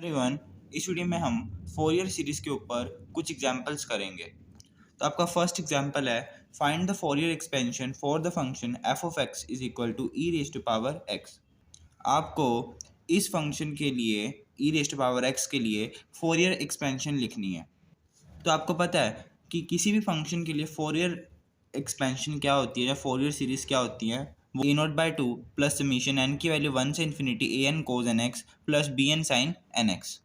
Everyone, इस video में हम फोरियर सीरीज के ऊपर कुछ एग्जांपल्स करेंगे। तो आपका फर्स्ट एग्जांपल है, find the Fourier expansion for the function f of x is equal to e raise to power x. आपको इस फंक्शन के लिए e raise to power x के लिए फोरियर एक्सपेंशन लिखनी है। तो आपको पता है कि किसी भी फंक्शन के लिए फोरियर एक्सपेंशन क्या होती है या फोरियर सीरीज क्या होती है, वो a naught by two plus summation n की वैल्यू 1 से infinity a n cos n x plus b n sine n x.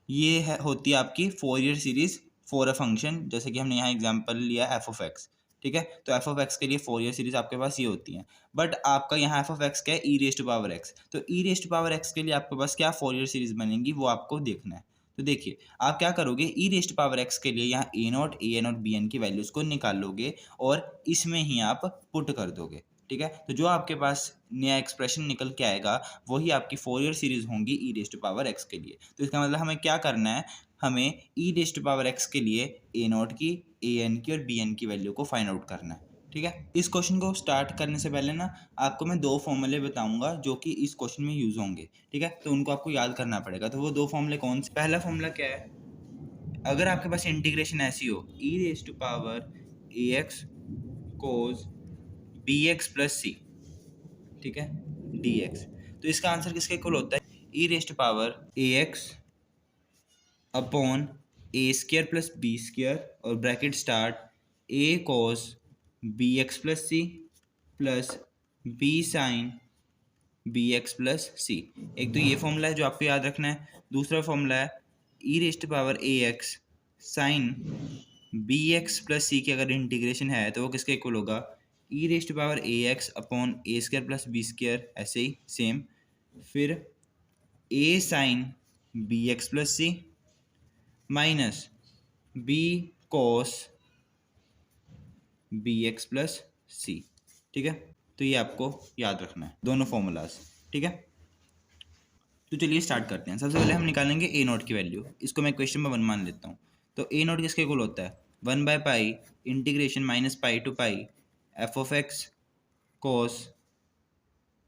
ये है होती है आपकी Fourier series for a function, जैसे कि हमने यहाँ एग्जांपल लिया एफ ऑफ एक्स। ठीक है, तो एफ ऑफ एक्स के लिए फोरियर सीरीज आपके पास ये होती है। बट आपका यहाँ एफ ऑफ एक्स क्या है, e raise to power x. तो e raise to power x के लिए आपके पास क्या फोरियर सीरीज बनेगी वो आपको देखना है। तो देखिए आप क्या करोगे, ई रेज टू पावर एक्स के लिए यहाँ ए नॉट ए एन और बी एन की वैल्यूज को निकाल लोगे और इसमें ही आप पुट कर दोगे। ठीक है, तो जो आपके पास नया एक्सप्रेशन निकल के आएगा वही आपकी फोरियर सीरीज होंगी ई रेज टू पावर एक्स के लिए। तो इसका मतलब हमें क्या करना है, हमें e raise to power x के लिए ए नॉट की, ए एन की और बी एन की वैल्यू को फाइंड आउट करना है। ठीक है, इस क्वेश्चन को स्टार्ट करने से पहले ना आपको मैं दो फॉर्मूले बताऊंगा जो कि इस क्वेश्चन में यूज होंगे। ठीक है, तो उनको आपको याद करना पड़ेगा। तो वो दो फॉर्मूले कौन से, पहला फॉर्मूला क्या है, अगर आपके पास इंटीग्रेशन ऐसी हो e raise to power a x cos b x plus c, ठीक है, डी एक्स, तो इसका आंसर किसके इक्वल होता है, e raise to power a x upon a square plus b square और bracket start a cos b x plus c plus b sine b x plus c. एक तो ये formula है जो आपको याद रखना है। दूसरा फॉर्मूला है e raise to power a x sine b x plus c की अगर इंटीग्रेशन है तो वो किसके इक्वल होगा, e raise to power a x upon a square plus b square, ऐसे ही सेम, फिर a sine b x plus c minus b cos b x plus c. ठीक है, तो ये आपको याद रखना है दोनों फॉर्मूलाज। ठीक है, तो चलिए स्टार्ट करते हैं। सबसे पहले हम निकालेंगे ए नोट की वैल्यू, इसको मैं क्वेश्चन में 1 मान लेता हूँ। तो ए नोट किसके इक्वल होता है, 1 by pi integration minus pi to pi f of x cos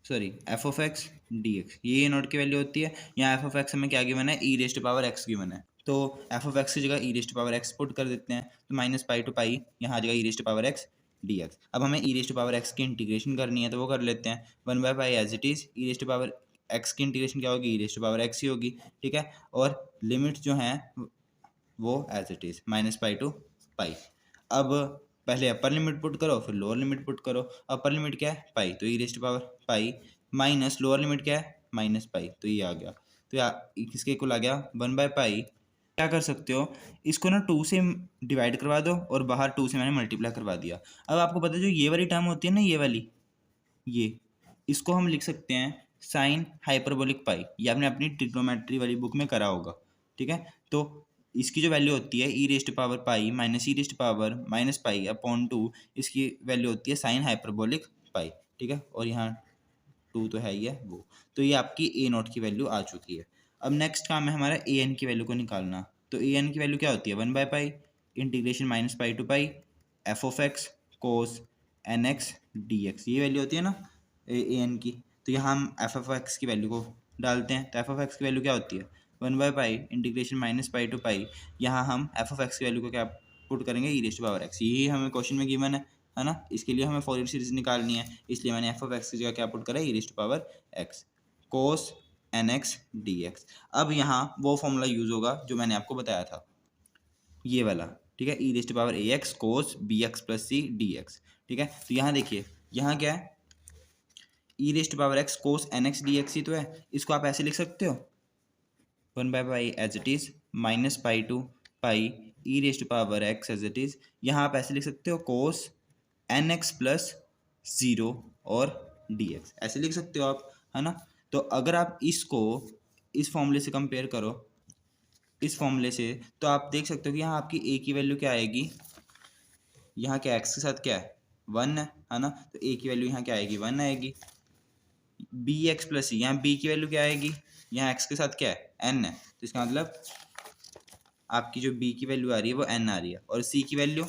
f of x d x, ये ए नोट की वैल्यू होती है। यहाँ एफ ऑफ एक्स हमें क्या गिवन है, e raise to power x given है, तो एफ ऑफ एक्स की जगह e raise to power x put कर देते हैं। तो माइनस पाई टू पाई यहाँ आ जाएगा e raise to power x d x. अब हमें e raise to power x की इंटीग्रेशन करनी है तो वो कर लेते हैं, 1 by pi as it is, e raise to power x की इंटीग्रेशन क्या होगी, e raise to power x ही होगी। ठीक है, और लिमिट जो है वो as it is minus pi to pi. अब पहले अपर लिमिट पुट करो फिर लोअर लिमिट पुट करो। अपर लिमिट क्या है पाई, तो e raise to power pi minus lower limit क्या है माइनस पाई, तो ये आ गया। तो किसके इक्वल आ गया, 1 बाय पाई। क्या कर सकते हो, इसको ना 2 से डिवाइड करवा दो और बाहर 2 से मैंने मल्टीप्लाई करवा दिया। अब आपको पता है जो ये वाली टर्म होती है ना, ये वाली, ये इसको हम लिख सकते हैं साइन हाइपरबोलिक पाई। ये आपने अपनी ट्रिग्नोमेट्री वाली बुक में करा होगा। ठीक है, तो इसकी जो वैल्यू होती है e raise to power pi minus e raise to power minus pi upon 2, इसकी वैल्यू होती है साइन हाइपरबोलिक पाई। ठीक है, और यहाँ 2 तो है ही है वो। तो ये आपकी ए नोट की वैल्यू आ चुकी है। अब नेक्स्ट काम है हमारा ए एन की वैल्यू को निकालना। तो ए एन की वैल्यू क्या होती है, 1 by pi integration minus pi to pi f of x cos n x d x, ये वैल्यू होती है ना ए एन की। तो यहाँ हम एफ ऑफ एक्स की वैल्यू को डालते हैं। तो एफ ऑफ एक्स की वैल्यू क्या होती है, 1 by pi integration minus pi to pi, यहाँ हम एफ ऑफ एक्स की वैल्यू को क्या पुट करेंगे, e raise to power x. यही हमें क्वेश्चन में गिवन है ना। इसके लिए हमें फोरियर सीरीज निकालनी है, इसलिए मैंने एफ ऑफ एक्स की जगह क्या पुट करा है, e raise to power x cos n x d x. अब यहाँ वो फॉर्मूला यूज होगा जो मैंने आपको बताया था, ये वाला। ठीक है, e raise to power a x cos b x plus c d x. ठीक है, तो यहाँ देखिए यहाँ क्या है, e raise to power x cos n x d x ही तो है। इसको आप ऐसे लिख सकते हो 1 by pi as it is minus pi to pi e raise to power x as it is. यहाँ आप ऐसे लिख सकते हो कोस एन एक्स प्लस 0 और डी एक्स, ऐसे लिख सकते हो आप, है ना। तो अगर आप इसको इस फॉर्मूले से कंपेयर करो, इस फॉर्मूले से, तो आप देख सकते हो कि यहाँ आपकी ए की वैल्यू क्या आएगी, यहाँ क्या एक्स के साथ क्या है 1 है ना। तो ए की वैल्यू यहाँ क्या आएगी 1 आएगी। बी एक्स प्लस सी, यहाँ बी की वैल्यू क्या आएगी, यहाँ एक्स के साथ क्या है एन है। तो इसका मतलब आपकी जो बी की वैल्यू आ रही है वो एन आ रही है, और सी की वैल्यू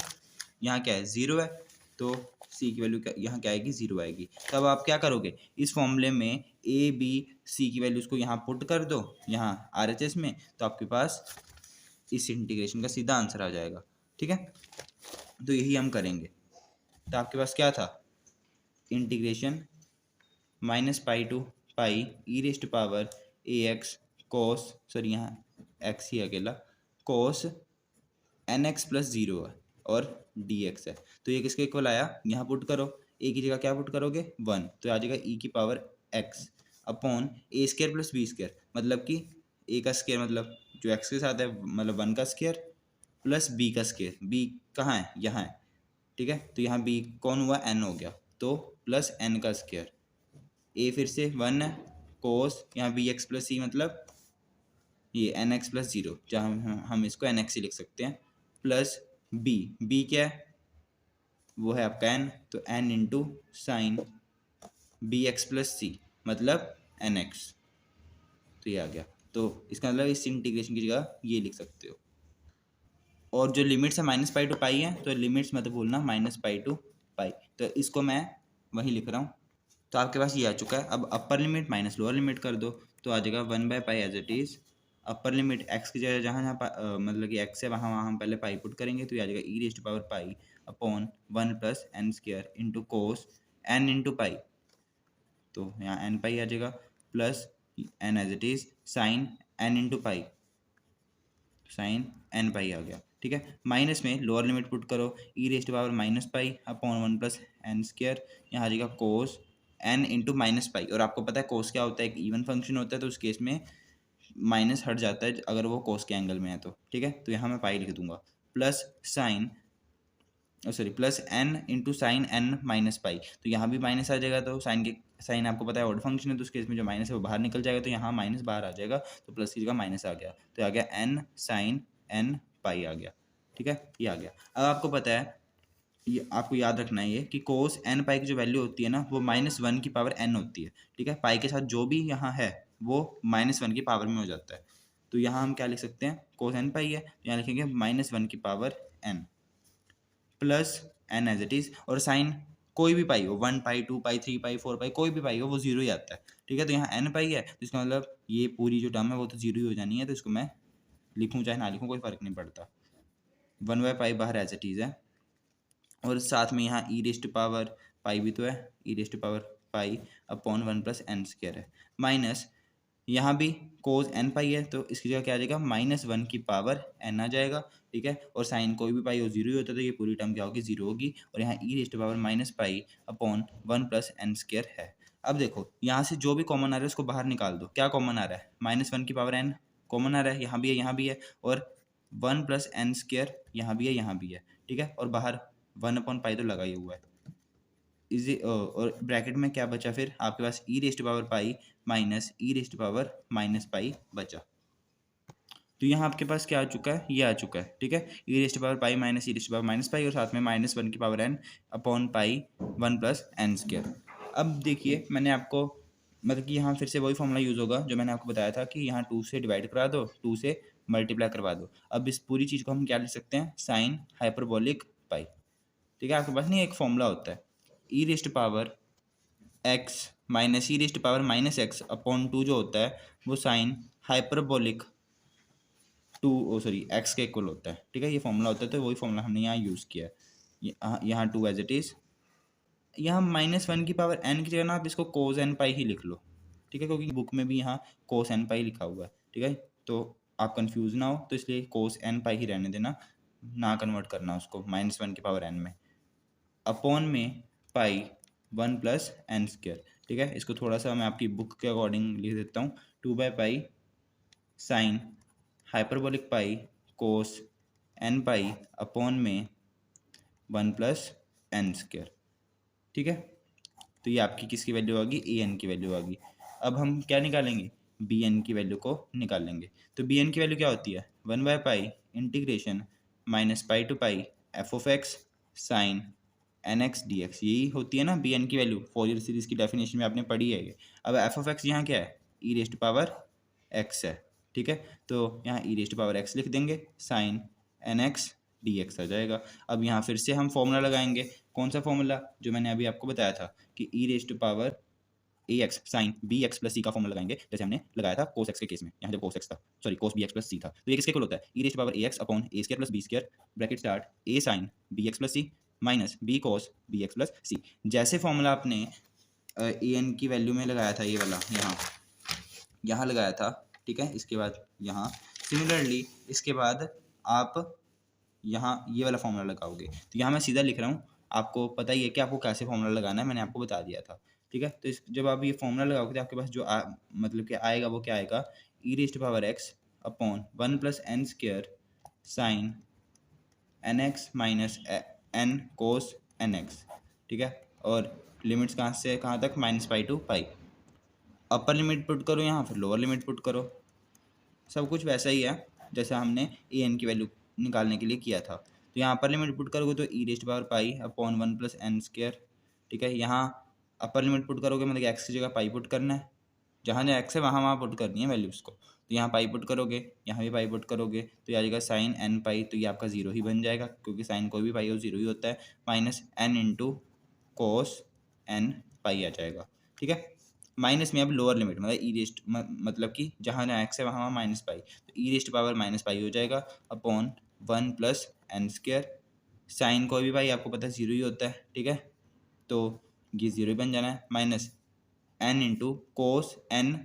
यहाँ क्या है 0 है। तो सी की वैल्यू यहाँ क्या आएगी, 0 आएगी। तब आप क्या करोगे, इस फॉर्मूले में ए बी सी की वैल्यूज़ को यहाँ पुट कर दो यहाँ RHS में, तो आपके पास इस इंटीग्रेशन का सीधा आंसर आ जाएगा। ठीक है, तो यही हम करेंगे। तो आपके पास क्या था, integration -pi to pi e raise to power a x cos, sorry यहाँ एक्स ही अकेला, कोस एन एक्स प्लस 0 है और डी एक्स है। तो ये किसके इक्वल आया, यहाँ पुट करो, ए की जगह क्या पुट करोगे 1, तो आ जाएगा ई की पावर एक्स अपॉन ए स्केयर प्लस बी स्केयर, मतलब कि ए का स्केयर मतलब जो एक्स के साथ है मतलब 1 का स्केयर प्लस बी का स्केयर, बी कहाँ है, यहाँ है। ठीक है, तो यहाँ बी कौन हुआ, एन हो गया, तो प्लस एन का स्केयर, ए फिर से 1 है कोस यहाँ बी एक्स प्लस सी मतलब ये एन एक्स प्लस 0, जहाँ हम इसको एन एक्स ही लिख सकते हैं, प्लस बी, बी क्या है वो है आपका एन, तो n into sine b x plus c मतलब एन एक्स, तो ये आ गया। तो इसका मतलब इस इंटीग्रेशन की जगह ये लिख सकते हो। और जो लिमिट्स है -पाई टू पाई है, तो लिमिट्स मत भूलना -पाई टू पाई, तो इसको मैं वहीं लिख रहा हूँ। तो आपके पास ये आ चुका है। अब upper limit minus lower limit कर दो, तो आ जाएगा 1/पाई as it is, upper limit x की जगह जहाँ जहाँ मतलब कि एक्स है वहाँ वहाँ हम पहले पाई पुट करेंगे, तो ये आ जाएगा e raise to power pi upon 1 plus n square into cos n into pi, तो यहाँ एन पाई आ जाएगा, plus n as it is sine n into pi, sine n pi आ गया। ठीक है, माइनस में लोअर लिमिट पुट करो, e raise to power -pi upon 1 plus n square, यहाँ आ जाएगा कोस एन इंटू -पाई, और आपको पता है कोस क्या होता है, एक इवन फंक्शन होता है, तो उस केस में माइनस हट जाता है अगर वो कोस के एंगल में है तो। ठीक है, तो यहाँ मैं पाई लिख दूंगा, plus sine sorry plus n into sine n minus pi, तो यहाँ भी माइनस आ जाएगा, तो साइन के साइन आपको पता है ऑड फंक्शन है, तो उस केस में जो माइनस है वो बाहर निकल जाएगा, तो यहाँ माइनस बाहर आ जाएगा, तो प्लस की जगह माइनस आ गया, तो आ गया एन साइन एन पाई आ गया। ठीक है, ये आ गया। अब आपको पता है, ये आपको याद रखना है ये कि कोस एन पाई की जो वैल्यू होती है ना वो -1 की पावर एन होती है। ठीक है, पाई के साथ जो भी यहाँ है वो -1 की पावर में हो जाता है, तो यहाँ हम क्या लिख सकते हैं, कोस एन पाई है तो यहाँ लिखेंगे -1 की power n plus n as it is, और साइन कोई भी पाई हो, 1 पाई 2 पाई 3 पाई 4 पाई कोई भी पाई हो वो 0 ही आता है। ठीक है, तो यहाँ एन पाई है तो इसका मतलब ये पूरी जो टर्म है वो तो 0 ही हो जानी है, तो इसको मैं लिखूँ चाहे ना लिखूँ कोई फ़र्क नहीं पड़ता, 1/पाई बाहर एज इट इज़ है, और साथ में यहाँ e raise to power pi भी तो है, e raise to power pi upon 1 plus n square है, माइनस यहाँ भी कोस एन पाई है तो इसकी जगह क्या आ जाएगा, -1 की पावर एन आ जाएगा। ठीक है, और साइन कोई भी पाई हो 0 ही होता है, तो ये पूरी टर्म क्या होगी, 0 होगी, और यहाँ e raise to power -pi upon 1 plus n square है। अब देखो यहाँ से जो भी कॉमन आ रहा है उसको बाहर निकाल दो, क्या कॉमन आ रहा है, -1 की पावर एन कॉमन आ रहा है, यहाँ भी है यहाँ भी है, और 1 प्लस एन स्क्वायर यहाँ भी है यहाँ भी है। ठीक है, और बाहर 1/पाई तो लगा ही हुआ है, इजी, और ब्रैकेट में क्या बचा फिर आपके पास, e raise to power pi minus e raise to power -पाई बचा। तो यहाँ आपके पास क्या आ चुका है, ये आ चुका है। ठीक है, e raise to power pi minus e raise to power -पाई, और साथ में -1 की power n upon pi 1 plus n square. अब देखिए मैंने आपको मतलब कि यहाँ फिर से वही फॉर्मूला यूज़ होगा जो मैंने आपको बताया था कि यहाँ 2 से डिवाइड करा दो, 2 से मल्टीप्लाई करवा दो। अब इस पूरी चीज़ को हम क्या लिख सकते हैं, साइन हाइपरबोलिक पाई। ठीक है, आपके पास नहीं एक फॉर्मूला होता है, e raise to power x minus e raise to power -x upon 2 जो होता है वो साइन हाइपरबोलिक 2 सॉरी एक्स के इक्वल होता है। ठीक है, ये फॉर्मूला होता है, तो वही फॉर्मूला हमने यहाँ यूज़ किया है। यहाँ 2 एज इट इज़, यहाँ -1 की पावर एन की जगह ना आप इसको कोस एन पाई ही लिख लो। ठीक है, क्योंकि बुक में भी यहाँ कोस एन पाई लिखा हुआ है। ठीक है, तो आप कंफ्यूज ना हो, तो इसलिए कोस एन पाई ही रहने देना, ना कन्वर्ट करना उसको -1 की पावर एन में, अपॉन में पाई 1 प्लस एन स्क्वायर। ठीक है, इसको थोड़ा सा मैं आपकी बुक के अकॉर्डिंग लिख देता हूँ, 2/पाई साइन हाइपरबोलिक पाई कोस एन पाई अपॉन में 1 प्लस एन स्क्वायर। ठीक है, तो ये आपकी किसकी वैल्यू होगी, ए एन की वैल्यू होगी। अब हम क्या निकालेंगे, बी एन की वैल्यू को निकालेंगे। तो बी एन की वैल्यू क्या होती है, 1/पाई integration -pi to pi f of x sine n x d x, यही होती है ना बी एन की वैल्यू, फोरियर सीरीज की डेफिनेशन में आपने पढ़ी है ये। अब एफ ऑफ एक्स यहाँ क्या है, e raise to power x है। ठीक है, तो यहाँ e raise to power x लिख देंगे साइन एन एक्स dx आ जाएगा। अब यहाँ फिर से हम फॉर्मूला लगाएंगे। कौन सा फॉर्मूला? जो मैंने अभी आपको बताया था कि e raised to power a x sine b x plus c का फॉर्मूला लगाएंगे, जैसे हमने लगाया था कोस एक्स के केस में। यहाँ जब कोस एक्स था, sorry cos b x plus c था, तो ये किसके इक्वल होता है? E raised power a x upon a square plus b square bracket start a sine b x plus c minus b cos b x plus c. जैसे formula आपने ए n की value में लगाया था, ये वाला यहाँ लगाया था, ठीक है। इसके बाद यहाँ सिमिलरली इसके बाद आप यहाँ ये वाला फॉर्मूला लगाओगे। तो यहाँ मैं सीधा लिख रहा हूँ, आपको पता ही है कि आपको कैसे फॉर्मूला लगाना है, मैंने आपको बता दिया था, ठीक है। तो जब आप ये फॉर्मूला लगाओगे तो आपके पास जो मतलब कि आएगा वो क्या आएगा? E raised power x upon 1 plus n square sine n x minus n cos n x, ठीक है। और लिमिट्स कहाँ से कहाँ तक? -पाई to pi. Upper limit put करो यहाँ, फिर लोअर लिमिट पुट करो, सब कुछ वैसा ही है जैसा हमने ए एन की वैल्यू निकालने के लिए किया था। तो यहाँ अपर लिमिट पुट करोगे तो ई रेस्ट पावर पाई अपॉन 1 प्लस एन स्क्वायर, ठीक है। यहाँ अपर लिमिट पुट करोगे मतलब एक्स की जगह पाई पुट करना है, जहाँ जहाँ एक्स है वहाँ वहाँ पुट करनी है वैल्यूज़ को। तो यहाँ पाई पुट करोगे, यहाँ भी पाई पुट करोगे, तो ये आ जाएगा साइन एन पाई, तो ये आपका जीरो ही बन जाएगा क्योंकि साइन कोई भी पाई हो जीरो ही होता है, minus n into cos n pi आ जाएगा, ठीक है। माइनस में अब लोअर लिमिट मतलब ई रेस्ट मतलब कि जहाँ जहाँ एक्स है वहाँ वहाँ माइनस पाई, तो e raised power minus pi हो जाएगा upon 1 plus n square. Sine कोई भी भाई आपको पता है जीरो ही होता है, ठीक है। तो ये जीरो ही बन जाना है, minus n into cos n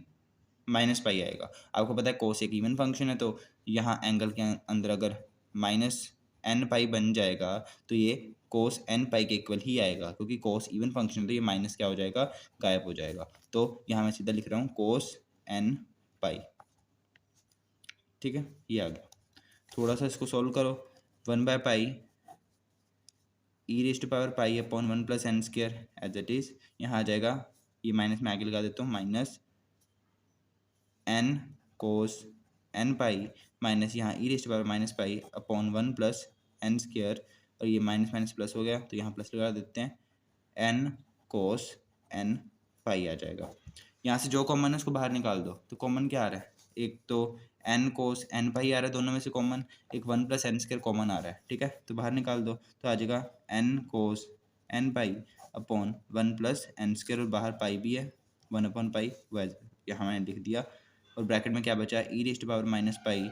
minus pi आएगा। आपको पता है कोस एक इवन फंक्शन है, तो यहाँ एंगल के अंदर अगर माइनस एन पाई बन जाएगा तो ये कोस एन पाई के इक्वल ही आएगा, क्योंकि कोस इवन फंक्शन तो ये माइनस क्या हो जाएगा? गायब हो जाएगा। तो यहाँ मैं सीधा लिख रहा हूँ कोस एन पाई, ठीक है। ये आ गया। थोड़ा सा इसको सॉल्व करो, 1 by pi e raised power pi upon 1 plus n square as it is, यहाँ आ जाएगा, ये माइनस में आगे लगा देता हूँ, minus n cos n pi minus यहाँ e raised power minus pi upon 1 plus n square, और ये माइनस माइनस प्लस हो गया तो यहाँ प्लस लगा देते हैं, एन कोस एन पाई आ जाएगा। यहाँ से जो कॉमन है उसको बाहर निकाल दो, तो कॉमन क्या आ रहा है? एक तो एन कोस एन पाई आ रहा है दोनों में से कॉमन, एक 1 प्लस एन स्क्वायर कॉमन आ रहा है, ठीक है। तो बाहर निकाल दो तो आ जाएगा n cos n pi upon 1 plus n square, और बाहर पाई भी है, 1 अपॉन पाई वैज यहाँ मैंने लिख दिया। और ब्रैकेट में क्या बचा? E raised power minus pi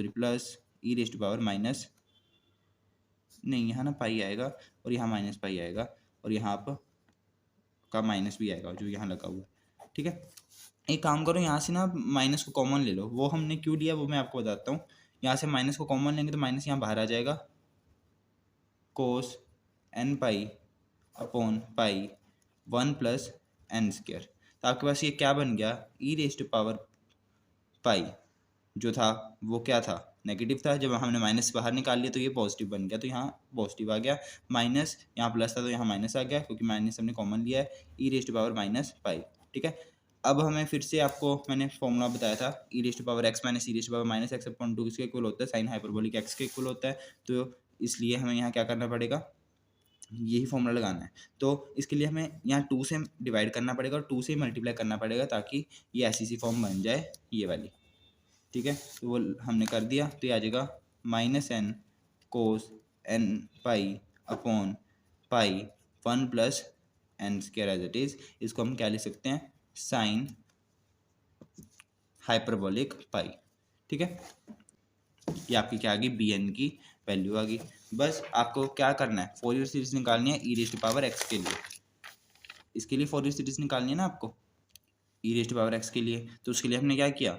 plus e raised power minus, नहीं यहाँ ना पाई आएगा और यहाँ माइनस पाई आएगा, और यहाँ आप का माइनस भी आएगा जो यहाँ लगा हुआ है, ठीक है। एक काम करो, यहाँ से ना माइनस को कॉमन ले लो, वो हमने क्यों लिया वो मैं आपको बताता हूँ। यहाँ से माइनस को कॉमन लेंगे तो माइनस यहाँ बाहर आ जाएगा, cos n pi upon pi 1 plus n square. तो आपके पास ये क्या बन गया? ई रेस्ट पावर पाई जो था वो क्या था? नेगेटिव था। जब हमने माइनस बाहर निकाल लिया तो ये पॉजिटिव बन गया, तो यहाँ पॉजिटिव आ गया, माइनस यहाँ प्लस था तो यहाँ माइनस आ गया क्योंकि माइनस हमने कॉमन लिया है, ई रेस्ट पावर माइनस पाई, ठीक है। अब हमें फिर से आपको मैंने फॉर्मूला बताया था, e raised power x minus e raised power minus x upon 2 किसके इक्वल होता है? साइन हाइपरबोलिक एक्स के इक्वल होता है। तो इसलिए हमें यहाँ क्या करना पड़ेगा? यही फॉर्मूला लगाना है। तो इसके लिए हमें यहाँ 2 से डिवाइड करना पड़ेगा और 2 से मल्टीप्लाई करना पड़ेगा ताकि ये ऐसी सी फॉर्म बन जाए, ये वाली, ठीक है। तो वो हमने कर दिया, तो ये आ जाएगा minus n cos n pi upon pi 1 plus n square as it is. इसको हम क्या लिख सकते हैं? साइन हाइपरबोलिक पाई, ठीक है। ये आपकी क्या आ गई? बी एन की वैल्यू आ गई। बस आपको क्या करना है? फोरियर सीरीज निकालनी है ई रेस्ट पावर एक्स के लिए। इसके लिए फोरियर सीरीज निकालनी है ना आपको, ई रेस्ट पावर एक्स के लिए। तो उसके लिए हमने क्या किया?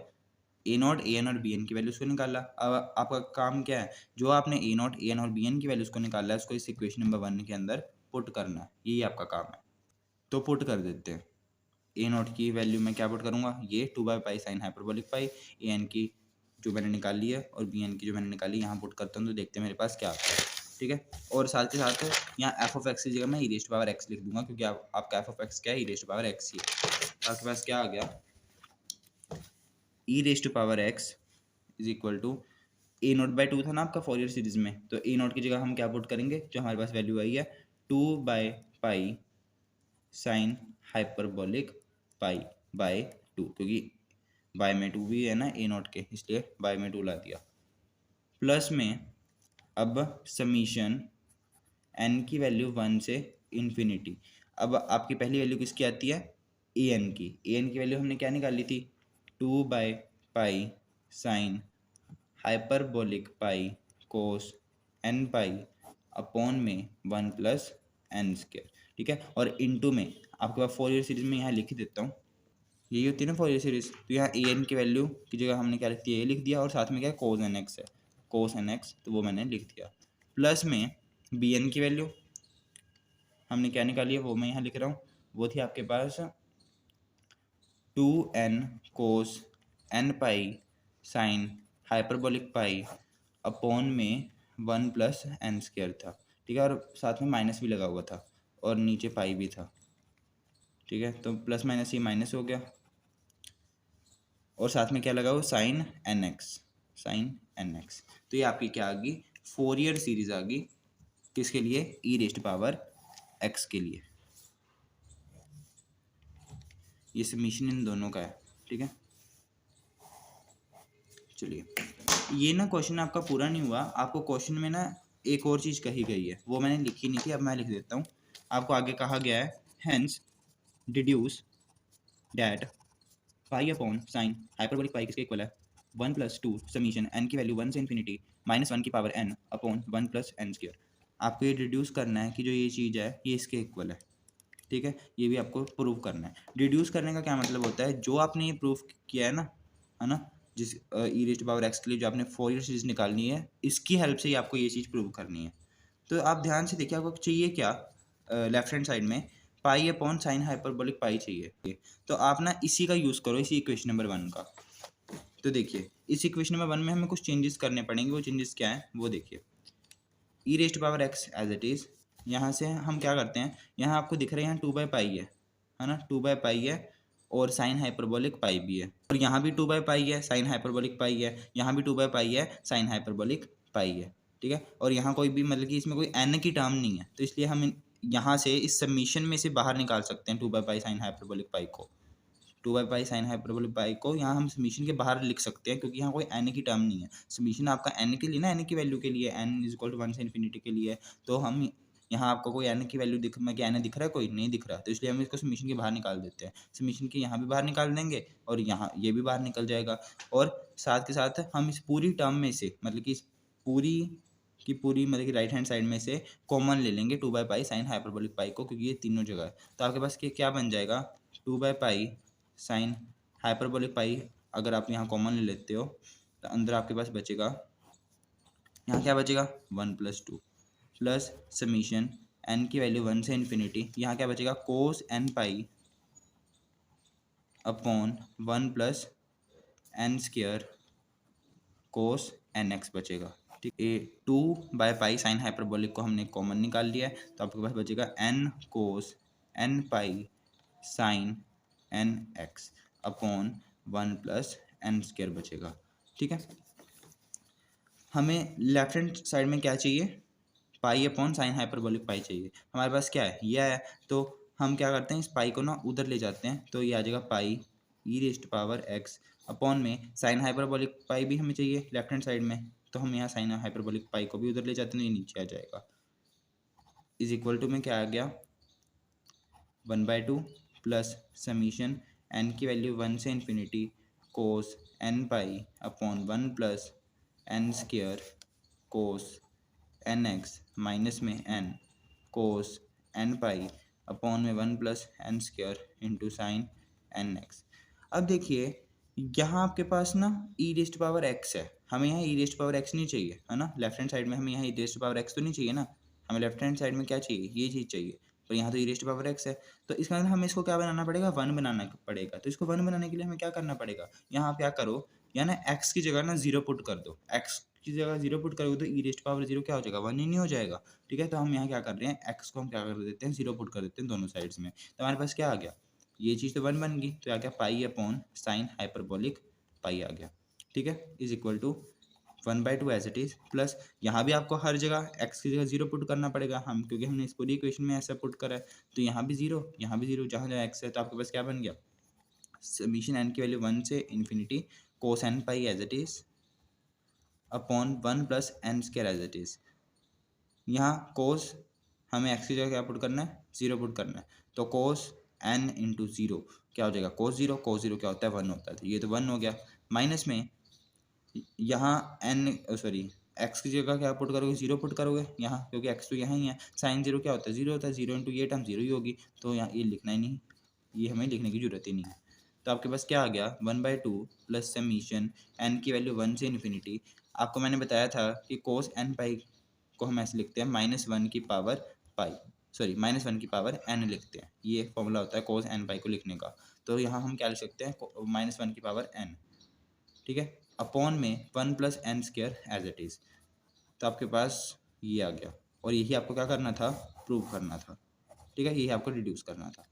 ए नॉट ए एन और बी एन की वैल्यूज़ को निकाला। अब आपका काम क्या है? जो आपने ए नॉट ए एन और बी एन की वैल्यूज़ को निकाला है उसको इस इक्वेशन नंबर 1 के अंदर पुट करना है, यही आपका काम है। तो पुट कर देते हैं। ए नॉट की वैल्यू मैं क्या पुट करूँगा? ये 2 by pi sine hyperbolic pi, a n की जो मैंने निकाल ली है और बी एन की जो मैंने निकाली यहाँ पुट करता हूँ, तो देखते हैं मेरे पास क्या आता है, ठीक है। और साथ के साथ यहाँ एफ ऑफ एक्स की जगह मैं ई रेस्ट पावर एक्स लिख दूंगा क्योंकि आपका एफ ऑफ एक्स क्या है? ई रेस्ट पावर एक्स ही है। आपके पास क्या आ गया? E raised power x is equal to a naught by 2 था ना आपका फोरियर सीरीज में, तो ए नोट की जगह हम क्या पुट करेंगे? जो हमारे पास वैल्यू आई है 2 by pi sine hyperbolic pi by 2, क्योंकि बाय में 2 भी है ना ए नोट के, इसलिए बाय में 2 ला दिया, प्लस में अब समीशन एन की वैल्यू 1 से इन्फिनिटी। अब आपकी पहली वैल्यू किसकी आती है, ए एन की। ए एन की वैल्यू हमने क्या निकाली थी, 2/पाई साइन हाइपरबोलिक पाई कोस एन पाई अपॉन में 1+n²। ठीक है, और इनटू में आपके पास फोरियर सीरीज में यहाँ लिख देता हूँ, यही होती है ना फोरियर सीरीज। तो यहाँ ए एन की वैल्यू की जगह हमने क्या लिख दिया, ए लिख दिया, और साथ में क्या है, कोस एन एक्स है, कोस एन एक्स, तो वो मैंने लिख दिया। प्लस में बी एन की वैल्यू हमने क्या निकाली है, वो मैं यहाँ लिख रहा हूँ, वो थी आपके पास 2n cos n pi sine hyperbolic pi upon में 1+n² था। ठीक है, और साथ में माइनस भी लगा हुआ था और नीचे पाई भी था। ठीक है, तो प्लस माइनस ये माइनस हो गया, और साथ में क्या लगा हुआ, sine n x, sine n x. तो ये आपकी क्या आ गई, फोरियर सीरीज आ गई, किसके लिए, ई रेस्ट पावर एक्स के लिए। ये समीशन इन दोनों का है। ठीक है, चलिए, ये ना क्वेश्चन आपका पूरा नहीं हुआ, आपको क्वेश्चन में ना एक और चीज़ कही गई है, वो मैंने लिखी नहीं थी, अब मैं लिख देता हूँ। आपको आगे कहा गया है, hence deduce that pi upon sine hyperbolic pi किसके इक्वल है, 1+2 समीशन एन की वैल्यू 1 से इन्फिनिटी -1 की पावर n अपॉन 1+n²। आपको ये डिड्यूस करना है कि जो ये चीज़ है ये इसके इक्वल है। ठीक है, ये भी आपको प्रूव करना है। डिड्यूस करने का क्या मतलब होता है, जो आपने ये प्रूफ किया है ना, जिस ई रेज़्ड पावर एक्स के लिए जो आपने फोरियर सीरीज निकालनी है, इसकी हेल्प से ही आपको ये चीज़ प्रूव करनी है। तो आप ध्यान से देखिए, आपको चाहिए क्या, लेफ्ट हैंड साइड में पाई अपॉन साइन हाइपरबोलिक पाई चाहिए। तो आप ना इसी का यूज़ करो, इसी इक्वेशन नंबर 1 का। तो देखिए, इस इक्वेशन नंबर 1 में हमें कुछ चेंजेस करने पड़ेंगे, वो चेंजेस क्या है वो देखिए। E raised power x as it is, यहाँ से हम क्या करते हैं, यहाँ आपको दिख रहा है, यहाँ 2/पाई है ना, 2/पाई है, और साइन हाइपरबोलिक पाई भी है, और यहाँ भी 2/पाई है, साइन हाइपरबोलिक पाई है, यहाँ भी 2/पाई है, साइन हाइपरबोलिक पाई है। ठीक है, और यहाँ कोई भी मतलब कि इसमें कोई एन की टर्म नहीं है, तो इसलिए हम यहाँ से इस सबमिशन में से बाहर निकाल सकते हैं 2/पाई साइन हाइपरबोलिक पाई को। 2/पाई साइन हाइपरबोलिक पाई को यहाँ हम समीशन के बाहर लिख सकते हैं, क्योंकि यहाँ कोई एन की टर्म नहीं है। समीशन आपका एन के लिए ना, एन की वैल्यू के लिए, एन इज इक्वल टू 1 से इन्फिनिटी के लिए, तो हम यहाँ आपको कोई एन की वैल्यू दिख, मैं क्या एन दिख रहा है, कोई नहीं दिख रहा, तो इसलिए हम इसको समीशन के बाहर निकाल देते हैं। समीशन के यहाँ भी बाहर निकाल देंगे, और यहाँ ये भी बाहर निकल जाएगा, और साथ के साथ हम इस पूरी टर्म में से, मतलब कि इस पूरी की पूरी, मतलब कि राइट हैंड साइड में से कॉमन ले लेंगे 2/पाई साइन हाइपरबोलिक पाई को, क्योंकि ये तीनों जगह है। तो आपके पास क्या बन जाएगा, 2/पाई साइन हाइपरबोलिक पाई, अगर आप यहाँ कॉमन ले लेते हो तो अंदर आपके पास बचेगा, यहाँ क्या बचेगा, 1+2 प्लस समीशन एन की वैल्यू 1 से इन्फिनिटी, यहाँ क्या बचेगा, कोस n pi upon 1+n² cos n x बचेगा। ठीक, ए 2/पाई साइन हाइपरबोलिक को हमने कॉमन निकाल लिया है, तो आपके पास बचेगा n cos n pi sine n x upon 1+n² बचेगा। ठीक है, हमें लेफ्ट हैंड साइड में क्या चाहिए, पाई अपॉन साइन हाइपरबोलिक पाई चाहिए। हमारे पास क्या है, यह है, तो हम क्या करते हैं, इस पाई को ना उधर ले जाते हैं, तो ये आ जाएगा पाई e raised power x upon में साइन हाइपरबोलिक पाई भी हमें चाहिए लेफ्ट हैंड साइड में, तो हम यहाँ साइन हाइपरबोलिक पाई को भी उधर ले जाते हैं, तो ये नीचे आ जाएगा। इज इक्वल टू में क्या आ गया, 1/2 प्लस समीशन एन की वैल्यू 1 से infinity cos n pi upon 1+n² cos n x minus में n cos n pi upon में 1+n² into sine n x. अब देखिए, यहाँ आपके पास ना ई रेस्ट पावर एक्स है, हमें यहाँ ई रेस्ट पावर एक्स नहीं चाहिए, है ना, लेफ्ट हैंड साइड में हमें यहाँ ई रेस्ट पावर एक्स तो नहीं चाहिए ना, हमें लेफ्ट हैंड साइड में क्या चाहिए, ये चीज़ चाहिए, पर यहाँ तो ई रेस्ट पावर एक्स है, तो इसका मतलब हमें इसको क्या बनाना पड़ेगा, 1 बनाना पड़ेगा। तो इसको 1 बनाने के लिए हमें क्या करना पड़ेगा, यहाँ क्या करो, या ना एक्स की जगह ना 0 पुट कर दो, एक्स की जगह 0 पुट करोगे तो ई रेस्ट पावर 0 क्या हो जाएगा, 1 ही नहीं हो जाएगा। ठीक है, तो हम यहाँ क्या कर रहे हैं, एक्स को हम क्या कर देते हैं, 0 पुट कर देते हैं दोनों साइड्स में, तो हमारे पास क्या आ गया, ये चीज़ तो 1 बन गई, तो आ गया pi upon sine hyperbolic pi आ गया। ठीक है, is equal to 1/2 as it is, plus यहाँ भी आपको हर जगह एक्स की जगह 0 पुट करना पड़ेगा, हम क्योंकि हमने इस पूरी इक्वेशन में ऐसा पुट करा है, तो यहाँ भी 0, यहाँ भी 0, जहाँ जहाँ एक्स है, तो आपके पास क्या बन गया, समीशन एन की वैल्यू 1 से infinity cos n pi as it is upon 1+n² as it is. यहाँ कोस हमें एक्स की जगह क्या पुट करना है, 0 पुट करना है, तो कोस n इंटू 0 क्या हो जाएगा, कोस 0 क्या होता है 1 होता है, तो ये तो 1 हो गया। माइनस में यहाँ n सॉरी एक्स की जगह क्या पुट करोगे, 0 पुट करोगे यहाँ, क्योंकि एक्स तो यहाँ ही है, साइन 0 क्या होता है 0 होता है, 0 इंटू ये टर्म 0 ही होगी, तो यहाँ ये लिखना ही नहीं, ये हमें लिखने की जरूरत ही नहीं है। तो आपके पास क्या आ गया 1/2 प्लस समीशन n की वैल्यू 1 से इन्फिनिटी। आपको मैंने बताया था कि कोस n पाई को हम ऐसे लिखते हैं -1 की पावर पाई, सॉरी -1 की पावर n लिखते हैं, ये फॉर्मूला होता है कोस n पाई को लिखने का। तो यहाँ हम क्या लिख सकते हैं, -1 की पावर n, ठीक है, अपॉन में 1 plus n square as it is. तो आपके पास ये आ गया, और यही आपको क्या करना था, प्रूव करना था, ठीक है, यही आपको डिड्यूस करना था।